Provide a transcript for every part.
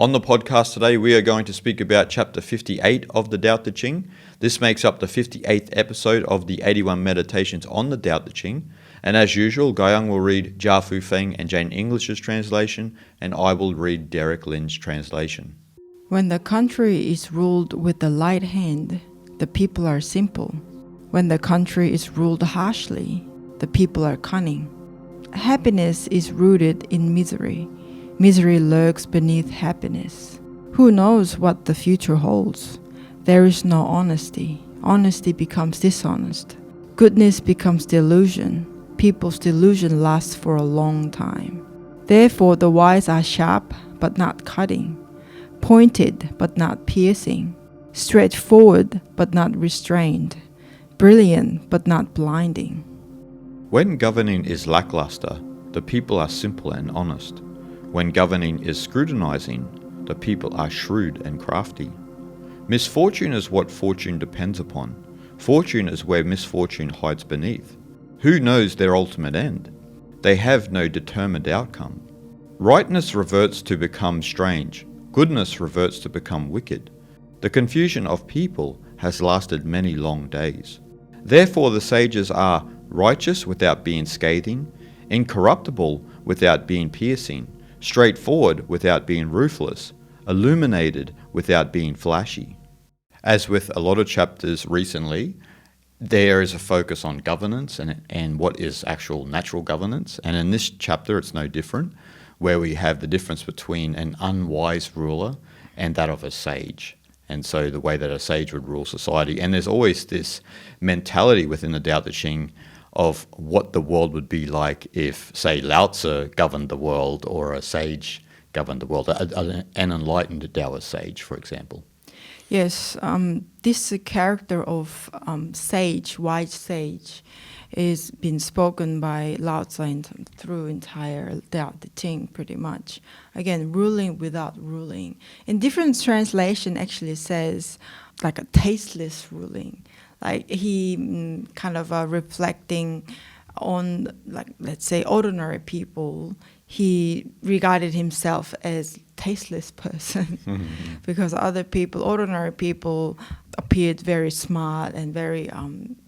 On the podcast today, we are going to speak about chapter 58 of the Tao Te Ching. This makes up the 58th episode of the 81 meditations on the Tao Te Ching. And as usual, Guyang will read Jia Fu Feng and Jane English's translation, and I will read Derek Lin's translation. When the country is ruled with the light hand, the people are simple. When the country is ruled harshly, the people are cunning. Happiness is rooted in misery. Misery lurks beneath happiness. Who knows what the future holds? There is no honesty. Honesty becomes dishonest. Goodness becomes delusion. People's delusion lasts for a long time. Therefore, the wise are sharp but not cutting, pointed but not piercing, straightforward but not restrained, brilliant but not blinding. When governing is lackluster, the people are simple and honest. When governing is scrutinizing, the people are shrewd and crafty. Misfortune is what fortune depends upon. Fortune is where misfortune hides beneath. Who knows their ultimate end? They have no determined outcome. Rightness reverts to become strange. Goodness reverts to become wicked. The confusion of people has lasted many long days. Therefore the sages are righteous without being scathing, incorruptible without being piercing, straightforward without being ruthless, illuminated without being flashy. As with a lot of chapters recently, there is a focus on governance and what is actual natural governance. And in this chapter, it's no different, where we have the difference between an unwise ruler and that of a sage. And so the way that a sage would rule society. And there's always this mentality within the Tao Te Ching of what the world would be like if, say, Lao Tzu governed the world or a sage governed the world, an enlightened Taoist sage, for example. Yes, this character of sage, wise sage, is been spoken by Lao Tzu through entire Tao Te Ching, pretty much. Again, ruling without ruling. In different translation, actually says like a tasteless ruling. Like he kind of reflecting on, like, let's say, ordinary people. He regarded himself as tasteless person because other people, ordinary people, appeared very smart and very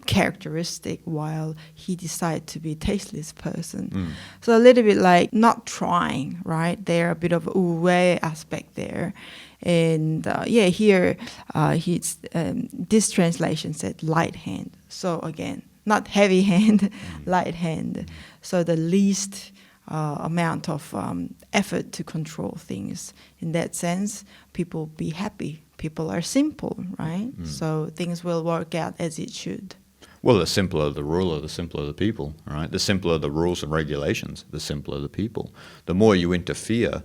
characteristic, while he decided to be a tasteless person. So a little bit like not trying, right? There a bit of wu-wei aspect there. And here this translation said light hand. So again, not heavy hand, light hand. So the least amount of effort to control things. In that sense, people be happy. People are simple, right? So things will work out as it should. Well, the simpler the ruler, the simpler the people, right? The simpler the rules and regulations, the simpler the people. The more you interfere,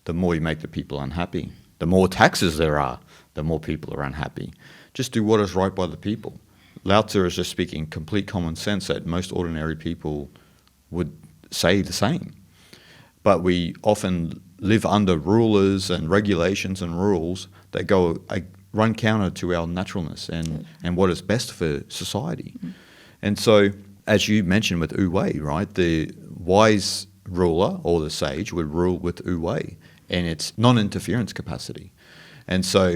the more you make the people unhappy. The more taxes there are, the more people are unhappy. Just do what is right by the people. Lao Tzu is just speaking complete common sense that most ordinary people would say the same. But we often live under rulers and regulations and rules that run counter to our naturalness and what is best for society. And so, as you mentioned with wu-wei, right, the wise ruler or the sage would rule with wu-wei and its non-interference capacity. And so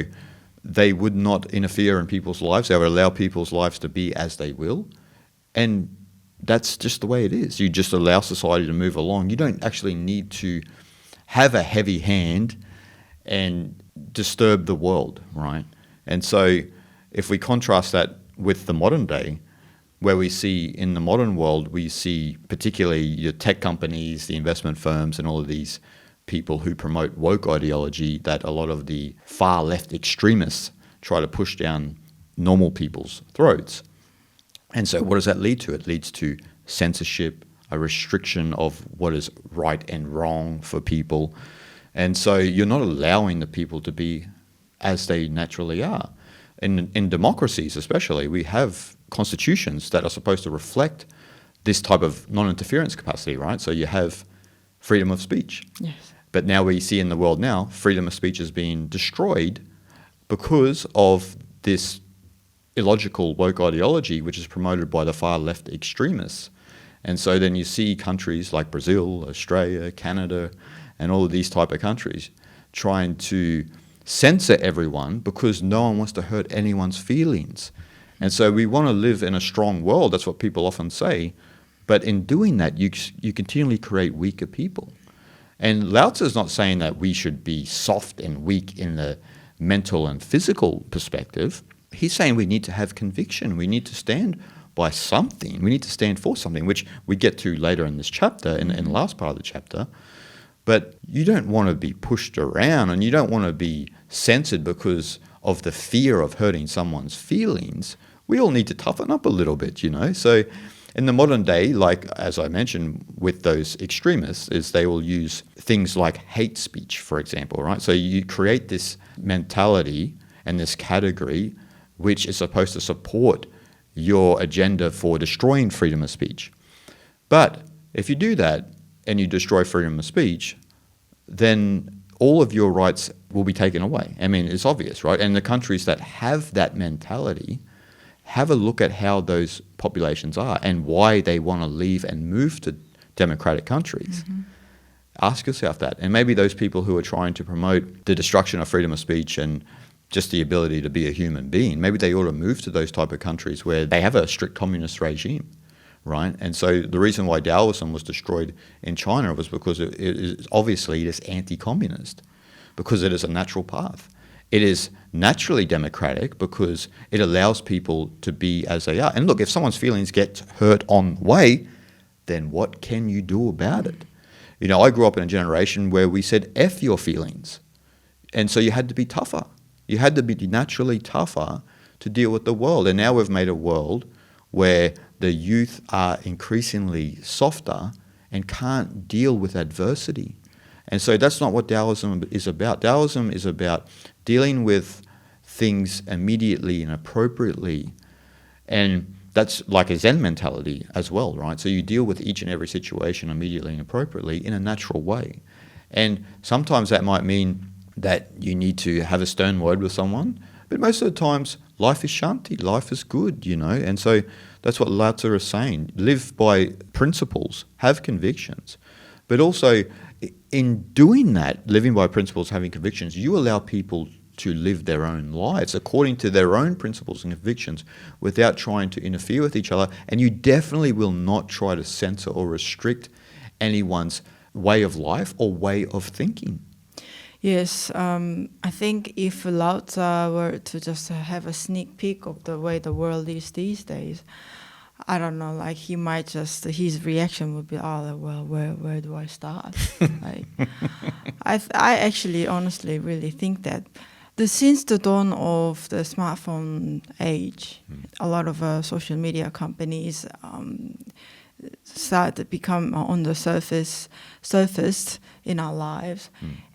they would not interfere in people's lives. They would allow people's lives to be as they will. And that's just the way it is. You just allow society to move along. You don't actually need to have a heavy hand and disturb the world, right? And so if we contrast that with the modern day, where we see in the modern world, we see particularly your tech companies, the investment firms, and all of these people who promote woke ideology that a lot of the far left extremists try to push down normal people's throats. And so what does that lead to? It leads to censorship, a restriction of what is right and wrong for people. And so you're not allowing the people to be as they naturally are. In democracies especially, we have constitutions that are supposed to reflect this type of non-interference capacity, right? So you have freedom of speech. Yes. But now we see in the world now, freedom of speech is being destroyed because of this illogical woke ideology, which is promoted by the far left extremists. And so then you see countries like Brazil, Australia, Canada, and all of these type of countries trying to censor everyone because no one wants to hurt anyone's feelings. And so we want to live in a strong world. That's what people often say. But in doing that, you continually create weaker people. And Lao Tzu is not saying that we should be soft and weak in the mental and physical perspective. He's saying we need to have conviction. We need to stand by something. We need to stand for something, which we get to later in this chapter, in the last part of the chapter. But you don't want to be pushed around, and you don't want to be censored because of the fear of hurting someone's feelings. We all need to toughen up a little bit, you know. So in the modern day, like as I mentioned with those extremists, is they will use things like hate speech, for example, right? So you create this mentality and this category which is supposed to support your agenda for destroying freedom of speech. But if you do that and you destroy freedom of speech, then all of your rights will be taken away. I mean, it's obvious, right? And the countries that have that mentality, have a look at how those populations are and why they want to leave and move to democratic countries. Mm-hmm. Ask yourself that. And maybe those people who are trying to promote the destruction of freedom of speech and just the ability to be a human being, maybe they ought to move to those type of countries where they have a strict communist regime, right? And so the reason why Taoism was destroyed in China was because it is obviously anti-communist, because it is a natural path. It is naturally democratic because it allows people to be as they are. And look, if someone's feelings get hurt on the way, then what can you do about it? You know, I grew up in a generation where we said, F your feelings. And so you had to be tougher. You had to be naturally tougher to deal with the world. And now we've made a world where the youth are increasingly softer and can't deal with adversity. And so that's not what Taoism is about. Taoism is about dealing with things immediately and appropriately. And that's like a Zen mentality as well, right? So you deal with each and every situation immediately and appropriately in a natural way. And sometimes that might mean that you need to have a stern word with someone, but most of the times life is shanti, life is good, you know. And so that's what Lao Tzu is saying. Live by principles, have convictions, but also in doing that, living by principles, having convictions, you allow people to live their own lives according to their own principles and convictions without trying to interfere with each other. And you definitely will not try to censor or restrict anyone's way of life or way of thinking. Yes, I think if Lao Tzu were to just have a sneak peek of the way the world is these days, I don't know, like he might just, his reaction would be, oh, well, where do I start? Like, I actually honestly really think that since the dawn of the smartphone age, a lot of social media companies started to become on the surface in our lives.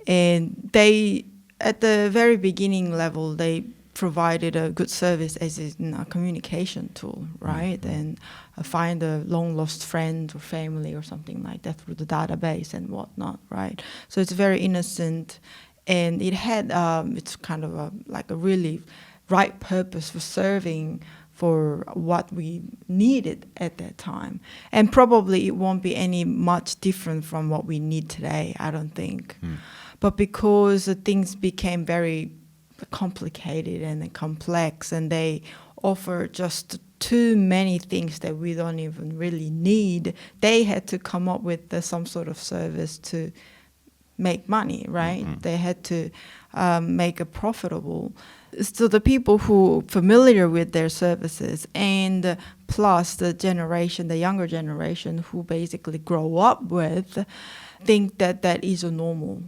And they, at the very beginning level, they provided a good service as in a communication tool, right? And find a long lost friend or family or something like that through the database and whatnot, right? So it's very innocent, and it had it's kind of like a really right purpose for serving for what we needed at that time. And probably it won't be any much different from what we need today, I don't think. But because things became very complicated and complex, and they offer just too many things that we don't even really need, they had to come up with some sort of service to make money, right? They had to make it profitable. So the people who are familiar with their services, and plus the younger generation who basically grow up with, think that that is a normal.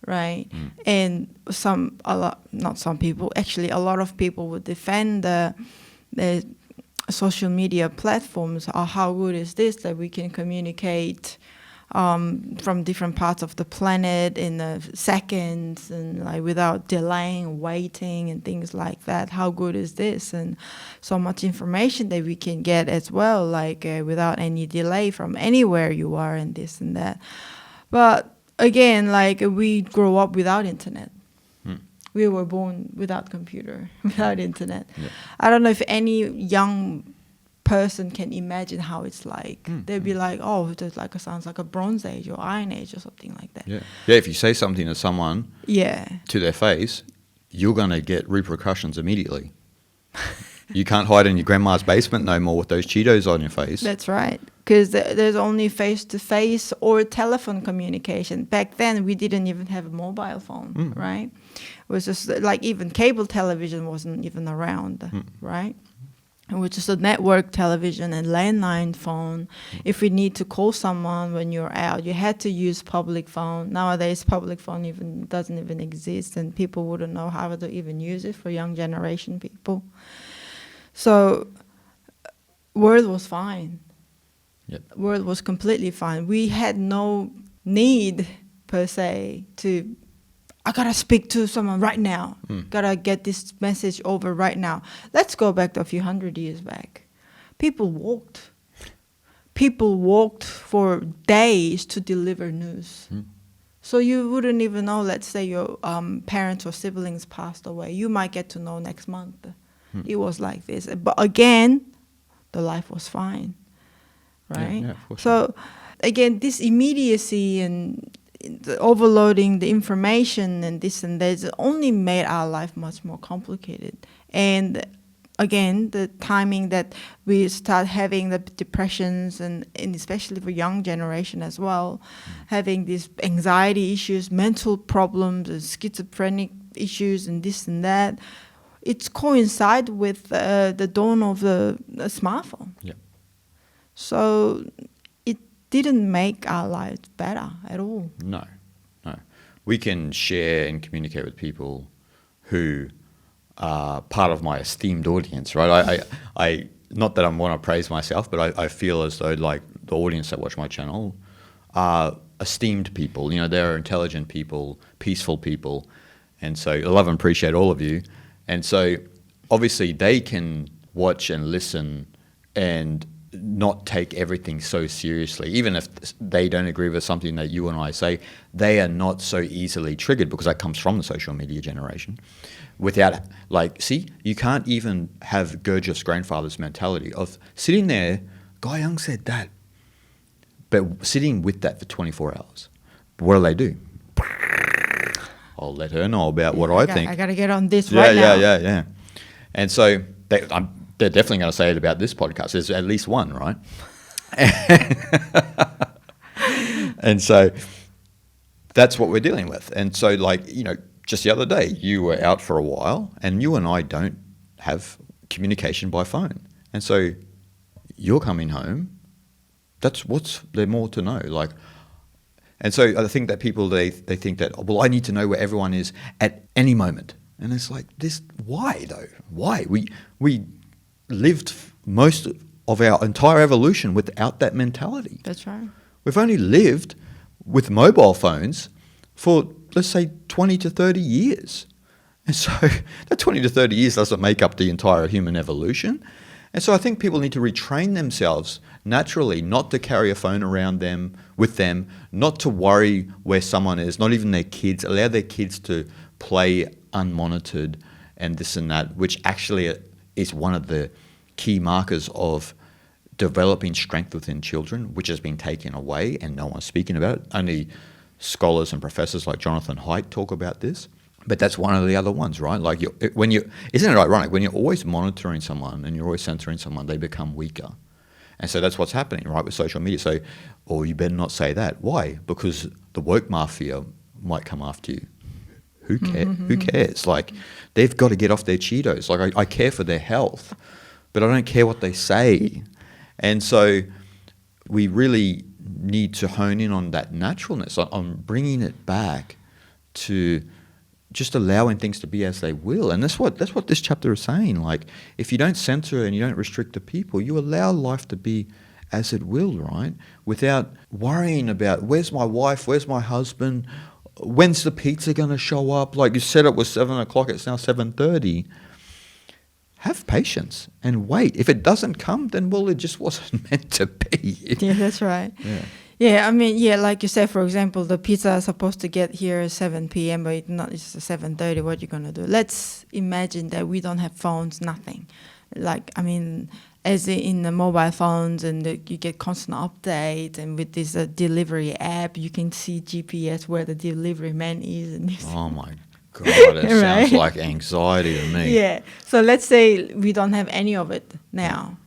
Right? And a lot of people would defend the social media platforms. How good is this that we can communicate from different parts of the planet in seconds and like without delaying, waiting and things like that? How good is this? And so much information that we can get as well, like without any delay from anywhere you are and this and that. But again, like we grow up without internet. We were born without computer, without internet. Yeah. I don't know if any young person can imagine how it's like. They'd be like, oh, it sounds like a Bronze Age or Iron Age or something like that. Yeah. Yeah, if you say something to someone to their face, you're going to get repercussions immediately. You can't hide in your grandma's basement no more with those Cheetos on your face. That's right. Because there's only face-to-face or telephone communication. Back then, we didn't even have a mobile phone, right? It was just like even cable television wasn't even around, right? It was just a network television and landline phone. If we need to call someone when you're out, you had to use public phone. Nowadays, public phone doesn't even exist, and people wouldn't know how to even use it for young generation people. So, world was fine. Yep. World was completely fine. We had no need, per se, to, I gotta speak to someone right now. Gotta get this message over right now. Let's go back to a few hundred years back. People walked. People walked for days to deliver news. So you wouldn't even know, let's say your parents or siblings passed away. You might get to know next month. It was like this. But again, the life was fine, right? Yeah, so again, this immediacy and the overloading the information and this and that only made our life much more complicated. And again, the timing that we start having the depressions and especially for young generation as well, having these anxiety issues, mental problems, and schizophrenic issues and this and that, it's coincide with the dawn of the smartphone. Yeah. So it didn't make our lives better at all. No. We can share and communicate with people who are part of my esteemed audience, right? I not that I want to praise myself, but I feel as though like the audience that watch my channel are esteemed people. You know, they're intelligent people, peaceful people. And so I love and appreciate all of you. And so obviously they can watch and listen and not take everything so seriously. Even if they don't agree with something that you and I say, they are not so easily triggered because that comes from the social media generation. Without, like, see, you can't even have Gurdjieff's grandfather's mentality of sitting there, Guy Young said that, but sitting with that for 24 hours. But what do? I'll let her know about what I think. I got to get on this right now. Yeah. And so they're definitely going to say it about this podcast. There's at least one, right? And so that's what we're dealing with. And so, like, you know, just the other day, you were out for a while, and you and I don't have communication by phone. And so you're coming home. That's what's there more to know. Like, and so I think that people, they think that, well, I need to know where everyone is at any moment. And it's like, this, why though? Why? We lived most of our entire evolution without that mentality. That's right. We've only lived with mobile phones for, let's say, 20 to 30 years. And so that 20 to 30 years doesn't make up the entire human evolution. And so I think people need to retrain themselves naturally not to carry a phone around them, with them, not to worry where someone is, not even their kids, allow their kids to play unmonitored and this and that, which actually is one of the key markers of developing strength within children, which has been taken away and no one's speaking about it. Only scholars and professors like Jonathan Haidt talk about this. But that's one of the other ones, right? Like, isn't it ironic? When you're always monitoring someone and you're always censoring someone, they become weaker. And so that's what's happening, right, with social media. So, you better not say that. Why? Because the woke mafia might come after you. Who cares? Who cares? Like, they've got to get off their Cheetos. Like, I care for their health, but I don't care what they say. And so we really need to hone in on that naturalness, on bringing it back to just allowing things to be as they will. And that's what this chapter is saying. Like, if you don't censor and you don't restrict the people, you allow life to be as it will, right? Without worrying about, where's my wife, where's my husband, when's the pizza going to show up? Like, you said it was 7 o'clock, it's now 7:30. Have patience and wait. If it doesn't come, then, well, it just wasn't meant to be. Yeah, that's right. Yeah. Yeah, I mean, yeah, like you said, for example, the pizza is supposed to get here at 7 p.m., but it's 7:30. What are you going to do? Let's imagine that we don't have phones, nothing. like, I mean, as in the mobile phones, and you get constant updates, and with this delivery app, you can see GPS where the delivery man is. And this. Oh my God, it Right? sounds like anxiety to me. Yeah. So let's say we don't have any of it now.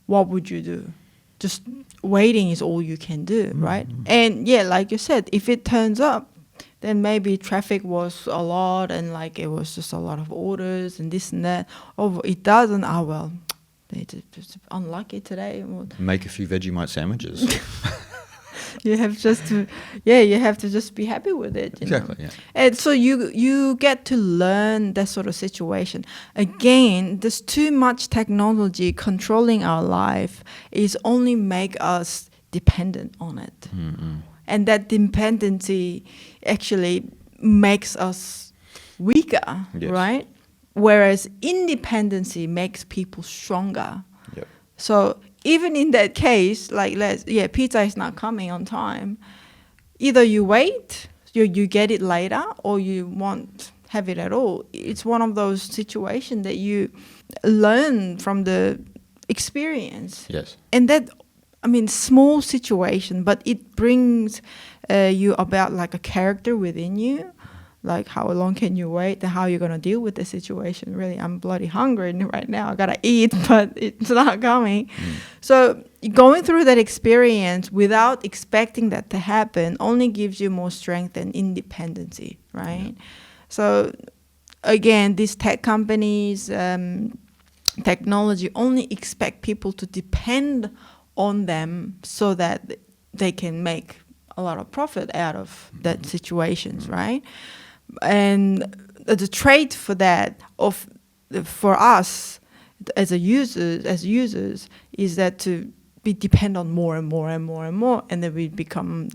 What would you do? Just waiting is all you can do, right? And yeah, like you said, if it turns up, then maybe traffic was a lot, and like it was just a lot of orders and this and that. Oh, it doesn't. Oh well, they just unlucky today. Make a few Vegemite sandwiches. You have just to, you have to just be happy with it. Exactly, yeah. And so you get to learn that sort of situation. Again, there's too much technology controlling our life is only make us dependent on it. And that dependency actually makes us weaker, Yes. right? Whereas independency makes people stronger. Yep. So even in that case, like pizza is not coming on time. Either you wait, you get it later, or you won't have it at all. It's one of those situations that you learn from the experience. Yes. And that, I mean, small situation, but it brings you about like a character within you. Like how long can you wait and how you're going to deal with the situation. Really, I'm bloody hungry right now. I got to eat, but it's not coming. So going through that experience without expecting that to happen only gives you more strength and independency, right? So again, these tech companies, technology only expect people to depend on them so that they can make a lot of profit out of that situations, right? And the trait for that for us as users is that to be depend on more and more and more and more, and then we become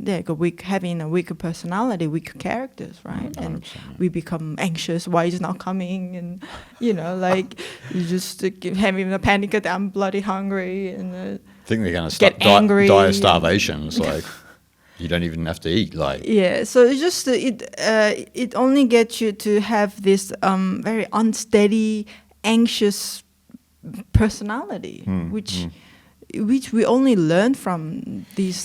having a weaker personality, weaker characters, right? And we become anxious. Why is not coming? And like you just having a panic attack. I'm bloody hungry, and I think they're going to get angry. Die of starvation. It's like you don't even have to eat. Like so it's just it only gets you to have this very unsteady, anxious personality, which we only learn from these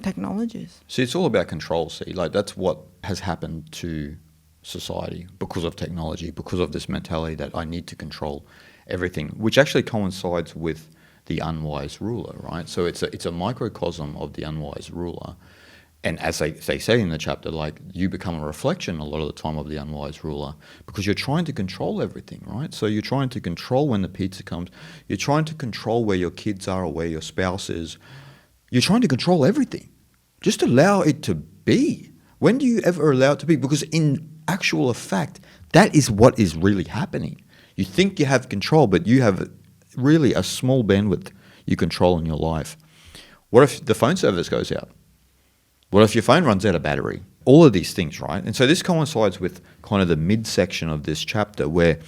technologies. See, it's all about control. See, like that's what has happened to society because of technology, because of this mentality that I need to control everything, which actually coincides with the unwise ruler, right? So it's a microcosm of the unwise ruler. And as they say in the chapter, like you become a reflection a lot of the time of the unwise ruler because you're trying to control everything, right? So you're trying to control when the pizza comes. You're trying to control where your kids are or where your spouse is. You're trying to control everything. Just allow it to be. When do you ever allow it to be? Because in actual fact, that is what is really happening. You think you have control, but you have really a small bandwidth you control in your life. What if the phone service goes out? What if your phone runs out of battery? All of these things, right? And so this coincides with kind of the midsection of this chapter where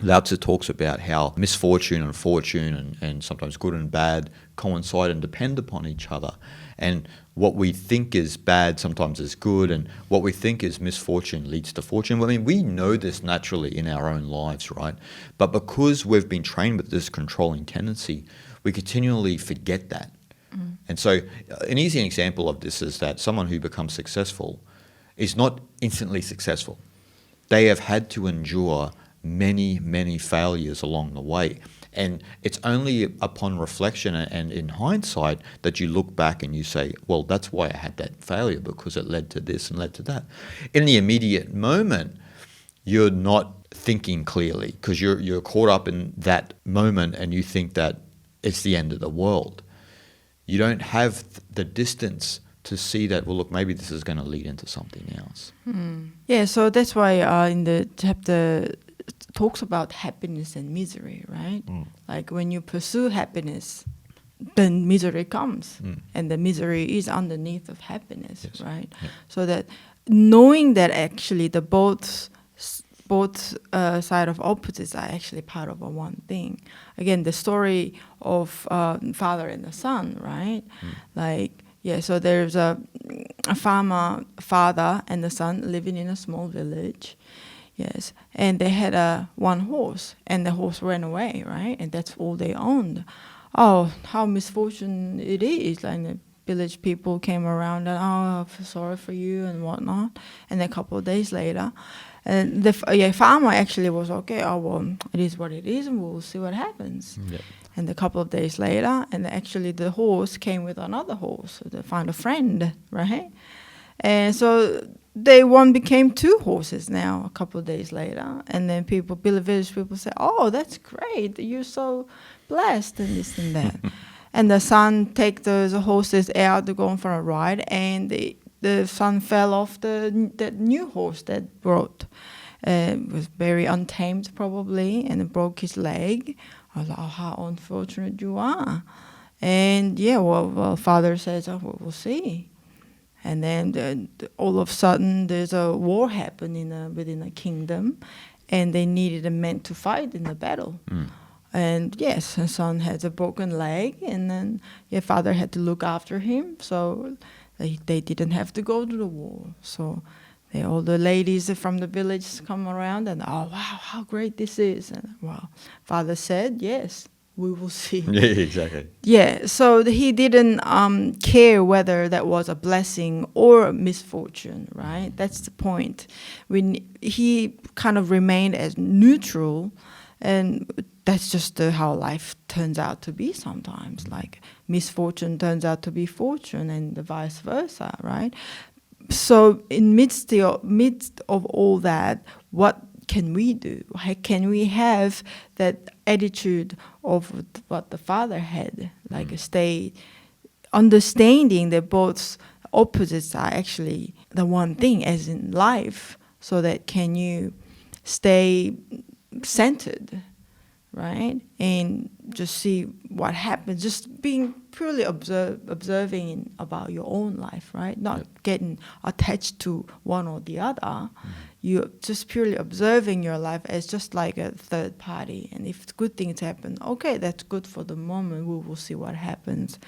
Lao Tzu talks about how misfortune and fortune and sometimes good and bad coincide and depend upon each other. And what we think is bad sometimes is good, and what we think is misfortune leads to fortune. I mean, we know this naturally in our own lives, right? But because we've been trained with this controlling tendency, we continually forget that. And so an easy example of this is that someone who becomes successful is not instantly successful. They have had to endure many, many failures along the way. And it's only upon reflection and in hindsight that you look back and you say, well, that's why I had that failure, because it led to this and led to that. In the immediate moment, you're not thinking clearly because you're caught up in that moment and you think that it's the end of the world. You don't have the distance to see that, well, look, maybe this is going to lead into something else. Yeah, so that's why in the chapter talks about happiness and misery, right? Like when you pursue happiness, then misery comes, and the misery is underneath of happiness, yes. Right? Yeah. So that knowing that actually the both side of opposites are actually part of one thing. Again, the story of father and the son, right? Like, so there's a farmer father and the son living in a small village. Yes, and they had one horse, and the horse ran away, right? And that's all they owned. Oh, how misfortune it is! Like the village people came around and I feel sorry for you and whatnot. And a couple of days later, and the farmer actually was okay. Oh well, it is what it is, and we'll see what happens. Yep. And a couple of days later, and actually the horse came with another horse. So they found a friend, right? And so one became two horses now a couple of days later. And then village people say, oh, that's great. You're so blessed and this and that. And the son take those horses out to go on for a ride. And the son fell off the new horse that brought. It was very untamed probably, and it broke his leg. I was like, oh, how unfortunate you are. And father says, oh, we'll see. And then all of a sudden, there's a war happening within a kingdom, and they needed a man to fight in the battle. And yes, the son has a broken leg, and then father had to look after him, so they didn't have to go to the war. So all the ladies from the village come around, and oh wow, how great this is! And well, father said, yes, we will see. Yeah, exactly. Yeah, so he didn't care whether that was a blessing or a misfortune, right? That's the point. He kind of remained as neutral, and that's just how life turns out to be sometimes. Like misfortune turns out to be fortune, and the vice versa, right? So in midst of all that, what can we do? How can we have that attitude of what the father had, like stay understanding that both opposites are actually the one thing, as in life, so that can you stay centered, right? And just see what happens, just being purely observing about your own life, right? Not getting attached to one or the other. You're just purely observing your life as just like a third party. And if good things happen, okay, that's good for the moment. We will see what happens.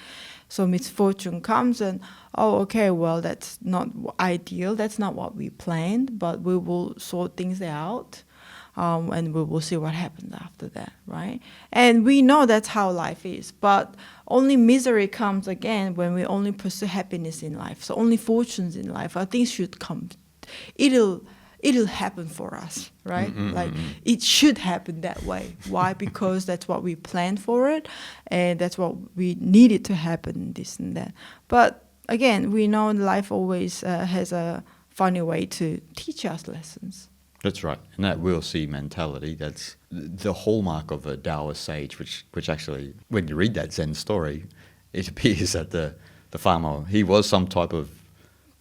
So misfortune comes and, oh, okay, well, that's not ideal. That's not what we planned, but we will sort things out. And we will see what happens after that, right? And we know that's how life is, but only misery comes again when we only pursue happiness in life. So only fortunes in life, things should come. It'll happen for us, right? It should happen that way. Why? Because that's what we planned for it, and that's what we needed to happen, this and that. But again, we know life always has a funny way to teach us lessons. That's right. And that will see mentality, that's the hallmark of a Taoist sage, which actually, when you read that Zen story, it appears that the farmer, he was some type of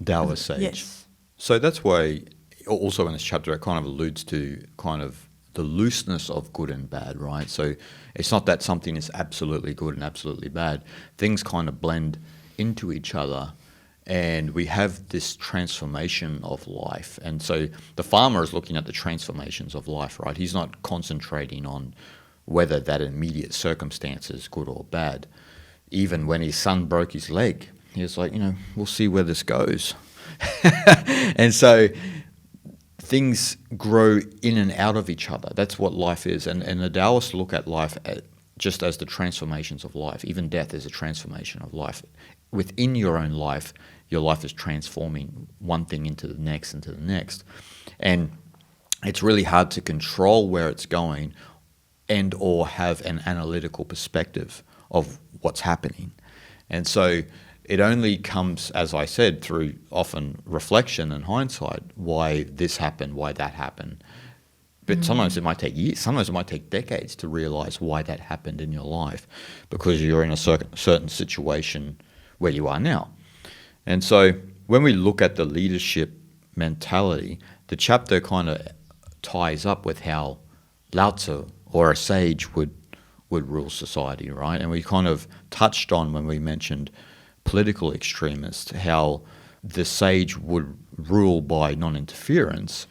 Taoist sage. Yes. So that's why, also in this chapter, it kind of alludes to kind of the looseness of good and bad, right? So it's not that something is absolutely good and absolutely bad. Things kind of blend into each other, and we have this transformation of life. And so the farmer is looking at the transformations of life, right? He's not concentrating on whether that immediate circumstance is good or bad. Even when his son broke his leg, he was like, we'll see where this goes. And so things grow in and out of each other. That's what life is. And the Taoists look at life just as the transformations of life. Even death is a transformation of life. Within your own life, your life is transforming one thing into the next, into the next. And it's really hard to control where it's going and or have an analytical perspective of what's happening. And so it only comes, as I said, through often reflection and hindsight, why this happened, why that happened. But sometimes it might take years, sometimes it might take decades to realize why that happened in your life, because you're in a certain situation where you are now. And so when we look at the leadership mentality, the chapter kind of ties up with how Lao Tzu or a sage would rule society, right? And we kind of touched on, when we mentioned political extremists, how the sage would rule by non-interference.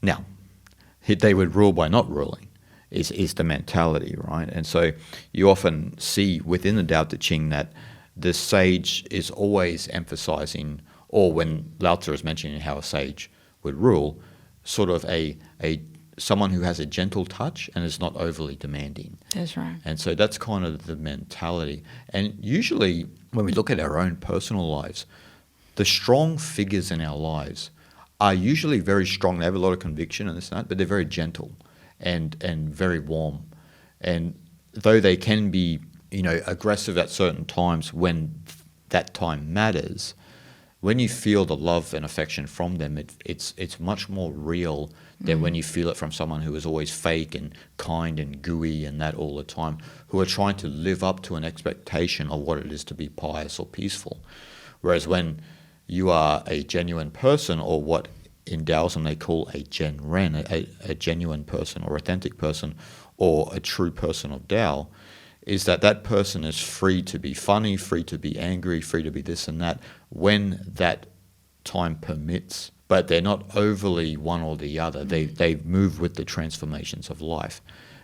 Now, they would rule by not ruling, is the mentality, right? And so you often see within the Tao Te Ching that the sage is always emphasizing, or when Lao Tzu is mentioning how a sage would rule, sort of someone who has a gentle touch and is not overly demanding. That's right. And so that's kind of the mentality. And usually when we look at our own personal lives, the strong figures in our lives are usually very strong. They have a lot of conviction and this and that, but they're very gentle and very warm. And though they can be, aggressive at certain times when that time matters, when you feel the love and affection from them, it's much more real than when you feel it from someone who is always fake and kind and gooey and that all the time, who are trying to live up to an expectation of what it is to be pious or peaceful. Whereas when you are a genuine person, or what in Taoism they call a genren, a genuine person or authentic person, or a true person of Tao, is that person is free to be funny, free to be angry, free to be this and that when that time permits. But they're not overly one or the other. They move with the transformations of life.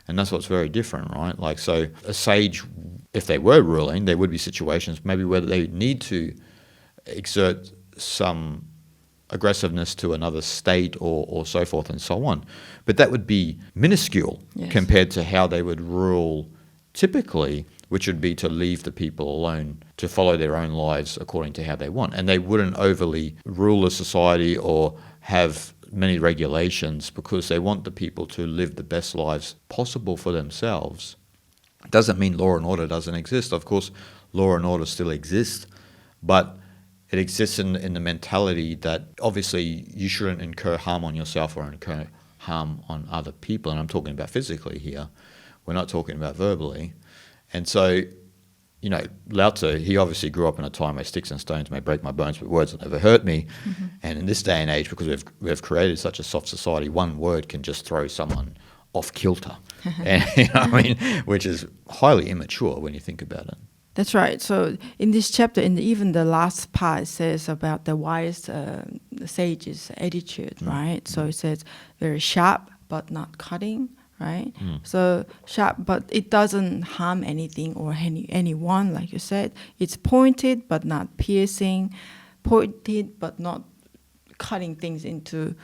And that's what's very different, right? Like, so a sage, if they were ruling, there would be situations maybe where they need to exert some aggressiveness to another state or so forth and so on. But that would be minuscule compared to how they would rule typically, which would be to leave the people alone to follow their own lives according to how they want. And they wouldn't overly rule a society or have many regulations because they want the people to live the best lives possible for themselves. It doesn't mean law and order doesn't exist. Of course, law and order still exists, but it exists in the mentality that obviously you shouldn't incur harm on yourself or incur harm on other people. And I'm talking about physically here. We're not talking about verbally. And so, Lao Tzu, he obviously grew up in a time where sticks and stones may break my bones, but words will never hurt me. Mm-hmm. And in this day and age, because we've created such a soft society, one word can just throw someone off kilter, and, which is highly immature when you think about it. That's right. So in this chapter, even the last part, it says about the wise sage's attitude, right? So it says very sharp but not cutting, right? So sharp, but it doesn't harm anything or anyone, like you said. It's pointed but not piercing, pointed but not cutting things into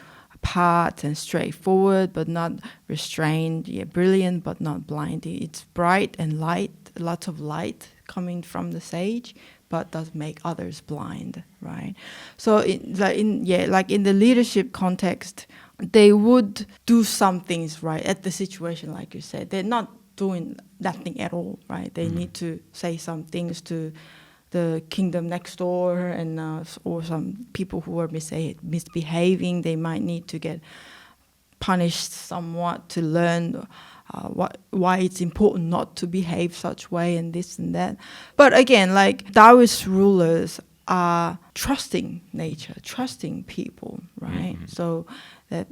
parts, and straightforward but not restrained. Brilliant but not blinded. It's bright and light, lots of light coming from the sage, but does make others blind, right? So like in the leadership context, they would do some things right at the situation, like you said. They're not doing nothing at all, right? They need to say some things to the kingdom next door, and or some people who are misbehaving. They might need to get punished somewhat to learn why it's important not to behave such way and this and that. But again, like Taoist rulers are trusting nature, trusting people, right? Mm-hmm. So that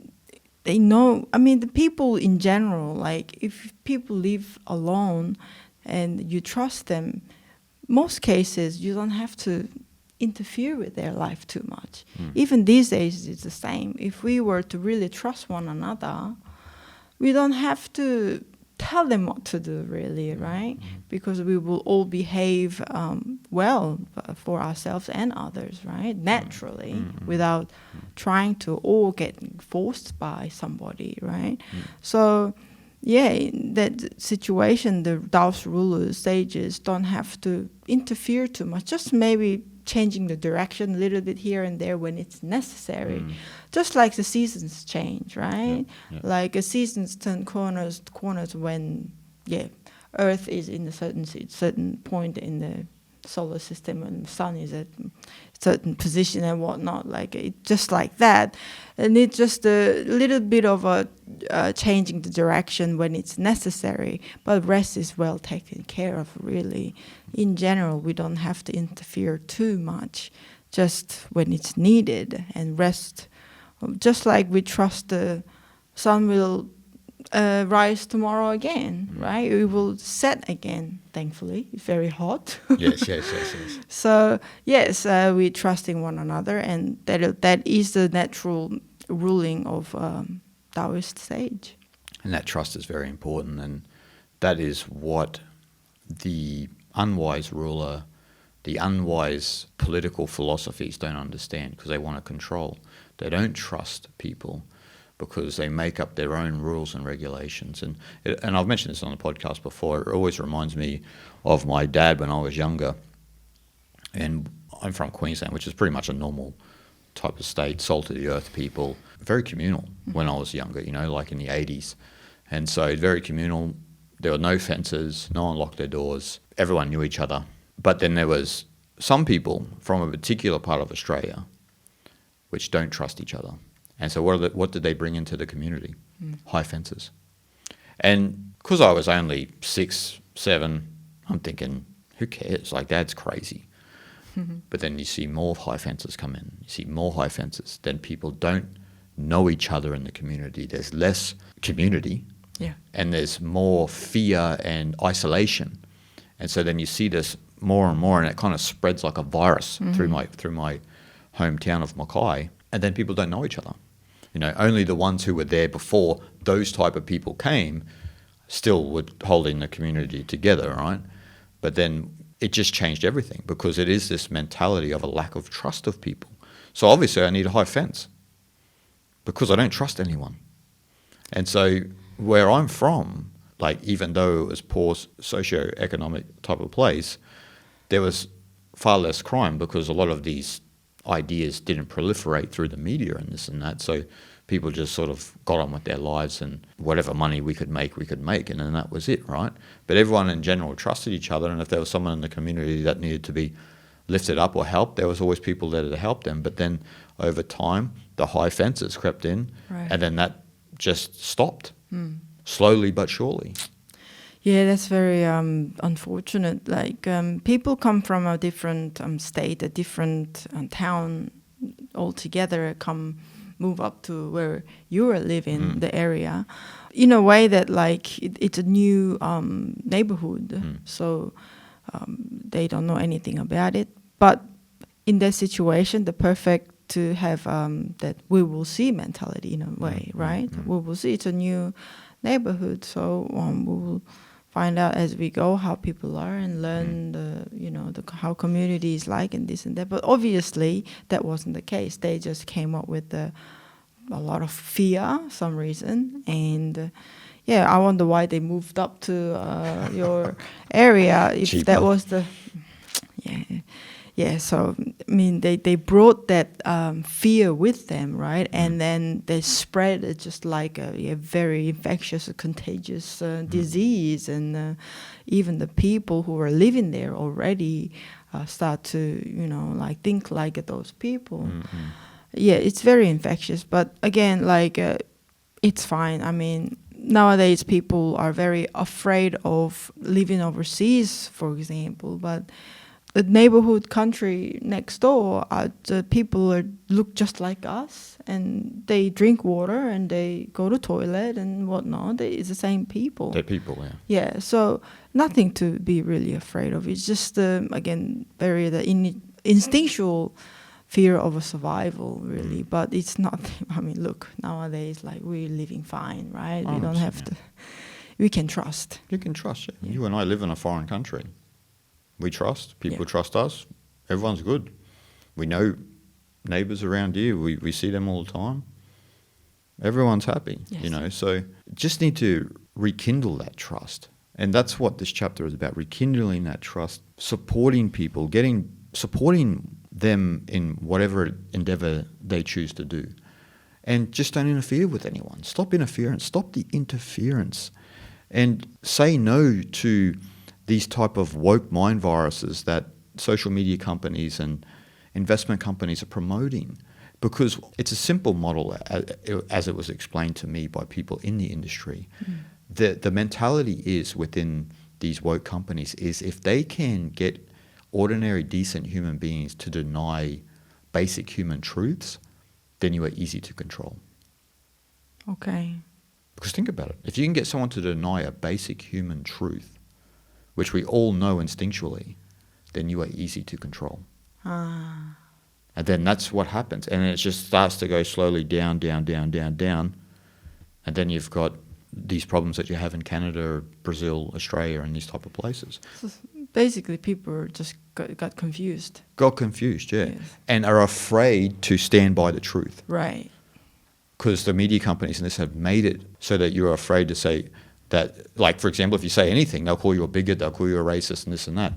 they know, the people in general, like if people live alone and you trust them, most cases you don't have to interfere with their life too much. Even these days it's the same. If we were to really trust one another, we don't have to tell them what to do, really, right? Because we will all behave well for ourselves and others, right? Naturally, without trying to or get forced by somebody, right? So, in that situation, the Taoist rulers, sages, don't have to interfere too much, just maybe changing the direction a little bit here and there when it's necessary. Just like the seasons change, right? Like a seasons turn corners when Earth is in a certain point in the solar system and the sun is at a certain position and whatnot, just like that. And it's just a little bit of a changing the direction when it's necessary, but rest is well taken care of, really. In general, we don't have to interfere too much, just when it's needed, and rest. Just like we trust the sun will rise tomorrow again, right? It will set again, thankfully. It's very hot. Yes. So, yes, we trust in one another, and that is the natural ruling of Taoist sage. And that trust is very important, and that is what the unwise ruler, the unwise political philosophies don't understand, because they want to control. They don't trust people. because they make up their own rules and regulations. And I've mentioned this on the podcast before. It always reminds me of my dad when I was younger. And I'm from Queensland, which is pretty much a normal type of state, salt of the earth people, very communal when I was younger, you know, like in the 80s. And so very communal. There were no fences, no one locked their doors, everyone knew each other. But then there was some people from a particular part of Australia which don't trust each other. And so what did they bring into the community? High fences. And because I was only 6, 7, I'm thinking, who cares? Like, that's crazy. But then you see more high fences come in. You see more high fences. Then people don't know each other in the community. There's less community. Yeah. And there's more fear and isolation. And so then you see this more and more, and it kind of spreads like a virus through my hometown of Mackay. And then people don't know each other. You know, only the ones who were there before those type of people came still were holding the community together, right? But then it just changed everything, because it is this mentality of a lack of trust of people. So obviously I need a high fence because I don't trust anyone. And so where I'm from, like, even though it was poor socio-economic type of place, there was far less crime because a lot of these ideas didn't proliferate through the media and this and that. So people just sort of got on with their lives, and whatever money we could make, and then that was it, right? But everyone in general trusted each other, and if there was someone in the community that needed to be lifted up or helped, there was always people there to help them. But then over time, the high fences crept in, and then that just stopped, slowly but surely. Yeah, that's very unfortunate. Like, people come from a different state, a different town altogether, move up to where you are living, the area, in a way that, like, it's a new neighborhood. So they don't know anything about it. But in that situation, the perfect to have that we will see mentality in a way, right? We will see it's a new neighborhood, so we will find out as we go how people are and learn how community is like and this and that. But obviously that wasn't the case. They just came up with a lot of fear, some reason, and I wonder why they moved up to your area if Cheaper. That was the so I mean they brought that fear with them, right? And then they spread it just like a very infectious, contagious disease, and even the people who were living there already start to like think like those people. Yeah, it's very infectious, but again, like it's fine. I mean, nowadays people are very afraid of living overseas, for example, but the neighborhood country next door, the people look just like us, and they drink water and they go to toilet and whatnot. It's the same people. They're people, yeah. Yeah, so nothing to be really afraid of. It's just again the instinctual fear of a survival, really. But it's not. I mean, look, nowadays, like, we're living fine, right? We don't have to. We can trust. You can trust. Yeah. You and I live in a foreign country. We trust. People trust us. Everyone's good. We know neighbours around here. We see them all the time. Everyone's happy, So just need to rekindle that trust. And that's what this chapter is about, rekindling that trust, supporting people, supporting them in whatever endeavour they choose to do. And just don't interfere with anyone. Stop interference. Stop the interference. And say no to these type of woke mind viruses that social media companies and investment companies are promoting, because it's a simple model as it was explained to me by people in the industry. The mentality is within these woke companies is if they can get ordinary, decent human beings to deny basic human truths, then you are easy to control. Okay. Because think about it. If you can get someone to deny a basic human truth, which we all know instinctually, then you are easy to control. And then that's what happens. And it just starts to go slowly down. And then you've got these problems that you have in Canada, Brazil, Australia, and these type of places. So basically, people just got confused. Got confused, yeah. Yes. And are afraid to stand by the truth. Right. because the media companies and this have made it so that you're afraid to say that, like, for example, if you say anything, they'll call you a bigot, they'll call you a racist and this and that.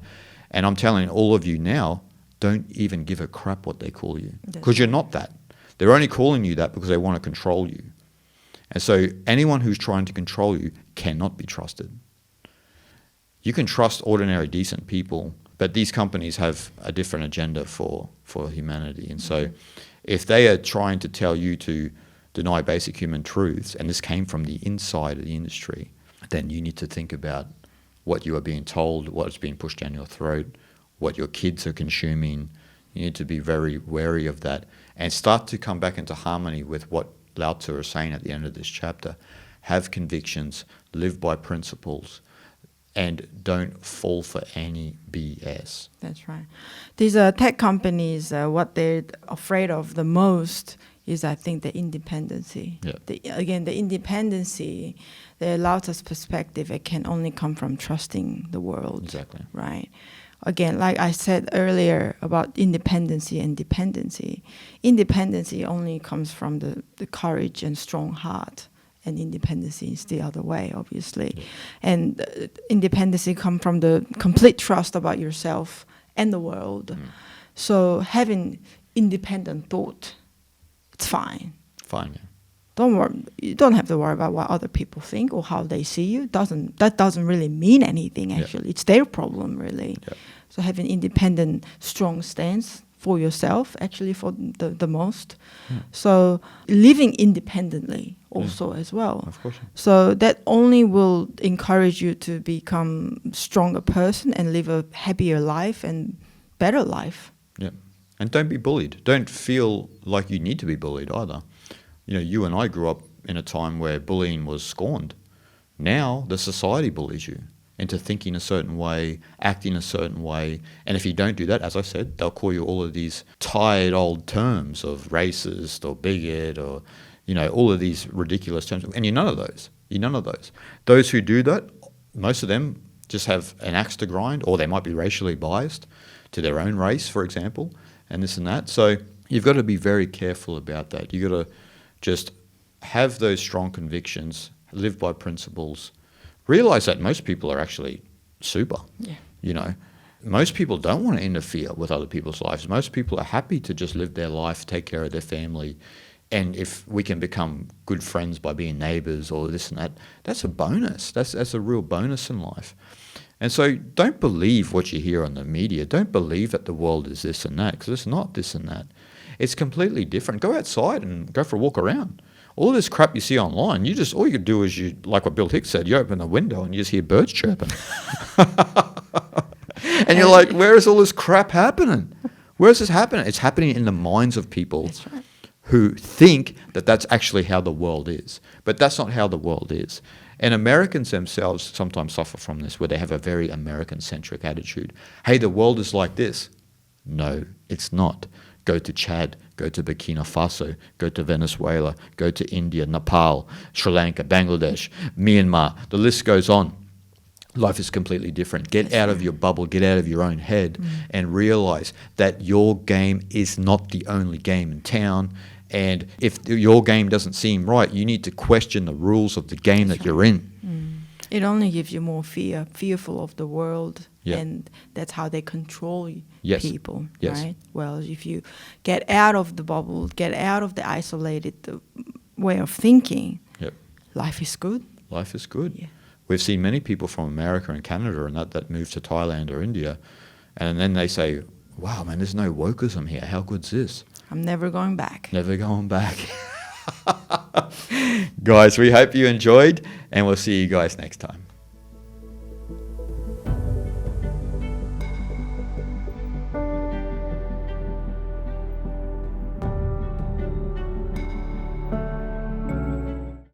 And I'm telling all of you now, don't even give a crap what they call you, because you're not that. They're only calling you that because they want to control you. And so anyone who's trying to control you cannot be trusted. You can trust ordinary, decent people, but these companies have a different agenda for humanity. And so if they are trying to tell you to deny basic human truths, and this came from the inside of the industry, then you need to think about what you are being told, what's being pushed down your throat, what your kids are consuming. You need to be very wary of that and start to come back into harmony with what Lao Tzu is saying at the end of this chapter. Have convictions, live by principles, and don't fall for any BS. That's right. These tech companies, what they're afraid of the most is, I think, the independency. Yeah. The independency, the allows us perspective, it can only come from trusting the world. Exactly. Right. Again, like I said earlier about independency and dependency, independency only comes from the courage and strong heart, and independency is the other way, obviously. Yeah. And independency comes from the complete trust about yourself and the world. So having independent thought, it's fine. Fine, yeah. Don't worry. You don't have to worry about what other people think or how they see you. That doesn't really mean anything, actually. It's their problem, really. Yeah. So having independent, strong stance for yourself, actually for the most. So living independently also as well. Of course. So that only will encourage you to become a stronger person and live a happier life and better life. Yeah. And don't be bullied. Don't feel like you need to be bullied either. You know, you and I grew up in a time where bullying was scorned. Now the society bullies you into thinking a certain way, acting a certain way. And if you don't do that, as I said, they'll call you all of these tired old terms of racist or bigot or, you know, all of these ridiculous terms. And you're none of those. You're none of those. Those who do that, most of them just have an axe to grind, or they might be racially biased to their own race, for example, and this and that. So you've got to be very careful about that. You've got to just have those strong convictions, live by principles, realize that most people are actually super. Yeah. You know, most people don't want to interfere with other people's lives. Most people are happy to just live their life, take care of their family. And if we can become good friends by being neighbors or this and that, that's a bonus. That's a real bonus in life. And so don't believe what you hear on the media. Don't believe that the world is this and that, because it's not this and that. It's completely different. Go outside and go for a walk around. All this crap you see online, all you could do is, like what Bill Hicks said, you open the window and you just hear birds chirping. And you're like, where is all this crap happening? Where is this happening? It's happening in the minds of people. That's right. Who think that that's actually how the world is. But that's not how the world is. And Americans themselves sometimes suffer from this, where they have a very American-centric attitude. Hey, the world is like this. No, it's not. Go to Chad, go to Burkina Faso, go to Venezuela, go to India, Nepal, Sri Lanka, Bangladesh, Myanmar. The list goes on. Life is completely different. Get out of your bubble, get out of your own head, and realize that your game is not the only game in town. And if your game doesn't seem right, you need to question the rules of the game that you're in. It only gives you more fearful of the world, Yeah. and that's how they control Yes. people, Yes. right? Well, if you get out of the bubble, get out of the isolated way of thinking, Yep. life is good. Life is good. Yeah. We've seen many people from America and Canada and that move to Thailand or India, and then they say, wow, man, there's no wokeism here. How good's this? I'm never going back. Never going back. Guys, we hope you enjoyed, and we'll see you guys next time.